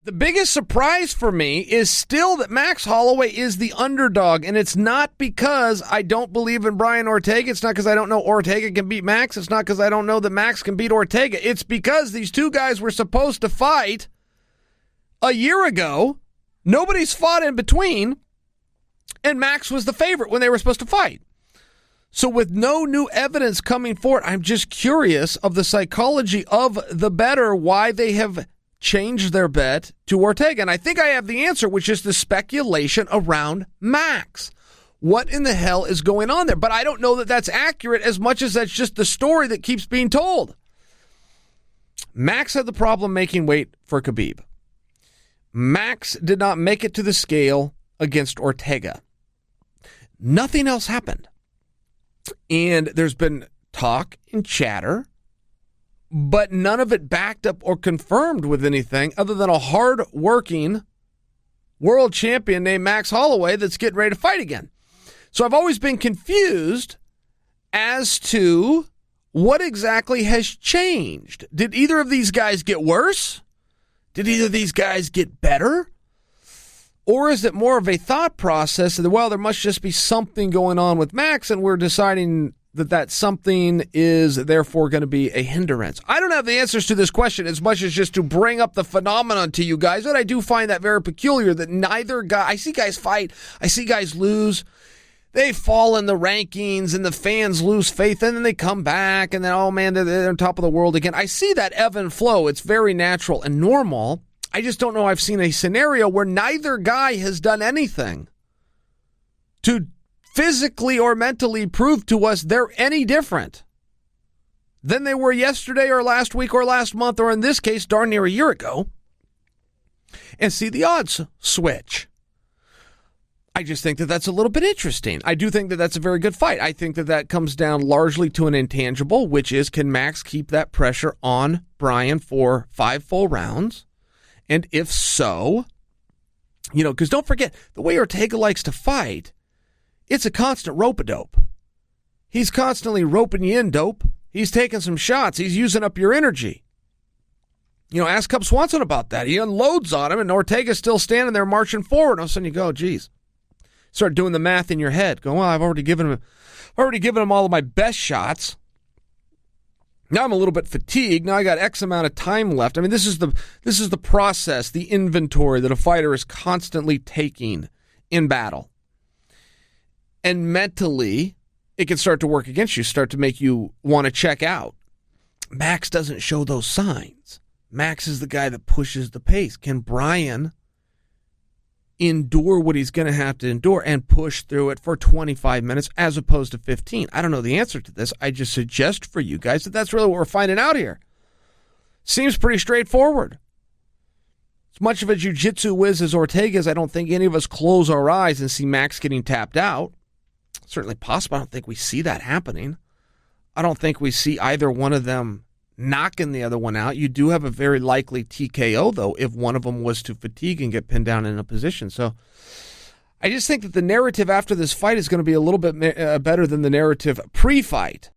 The biggest surprise for me is still that Max Holloway is the underdog, and it's not because I don't believe in Brian Ortega. It's not because I don't know Ortega can beat Max. It's not because I don't know that Max can beat Ortega. It's because these two guys were supposed to fight a year ago. Nobody's fought in between, and Max was the favorite when they were supposed to fight. So with no new evidence coming forward, I'm just curious of the psychology of the bettor, why they have changed their bet to Ortega. And I think I have the answer, which is the speculation around Max. What in the hell is going on there? But I don't know that that's accurate as much as that's just the story that keeps being told. Max had the problem making weight for Khabib. Max did not make it to the scale against Ortega. Nothing else happened. And there's been talk and chatter, but none of it backed up or confirmed with anything other than a hard-working world champion named Max Holloway that's getting ready to fight again. So I've always been confused as to what exactly has changed. Did either of these guys get worse? Did either of these guys get better? Or is it more of a thought process that, well, there must just be something going on with Max, and we're deciding that something is therefore going to be a hindrance? I don't have the answers to this question as much as just to bring up the phenomenon to you guys, but I do find that very peculiar that neither guy, I see guys fight, I see guys lose, they fall in the rankings and the fans lose faith and then they come back and then, oh man, they're on top of the world again. I see that ebb and flow. It's very natural and normal. I just don't know I've seen a scenario where neither guy has done anything to physically or mentally prove to us they're any different than they were yesterday or last week or last month or in this case darn near a year ago, and see the odds switch. I just think that that's a little bit interesting. I do think that that's a very good fight. I think that comes down largely to an intangible, which is, can Max keep that pressure on Brian for 5 full rounds? And if so, because don't forget, the way Ortega likes to fight, it's a constant rope-a-dope. He's constantly roping you in, dope. He's taking some shots. He's using up your energy. Ask Cub Swanson about that. He unloads on him, and Ortega's still standing there marching forward. And all of a sudden you go, geez. Start doing the math in your head. Go, well, I've already given him all of my best shots. Now I'm a little bit fatigued. Now I got X amount of time left. I mean, this is the process, the inventory that a fighter is constantly taking in battle. And mentally, it can start to work against you, start to make you want to check out. Max doesn't show those signs. Max is the guy that pushes the pace. Can Brian endure what he's going to have to endure and push through it for 25 minutes as opposed to 15? I don't know the answer to this. I just suggest for you guys that that's really what we're finding out here. Seems pretty straightforward. As much of a jiu-jitsu whiz as Ortega is, I don't think any of us close our eyes and see Max getting tapped out. Certainly possible. I don't think we see that happening. I don't think we see either one of them knocking the other one out. You do have a very likely TKO, though, if one of them was to fatigue and get pinned down in a position. So I just think that the narrative after this fight is going to be a little bit better than the narrative pre-fight.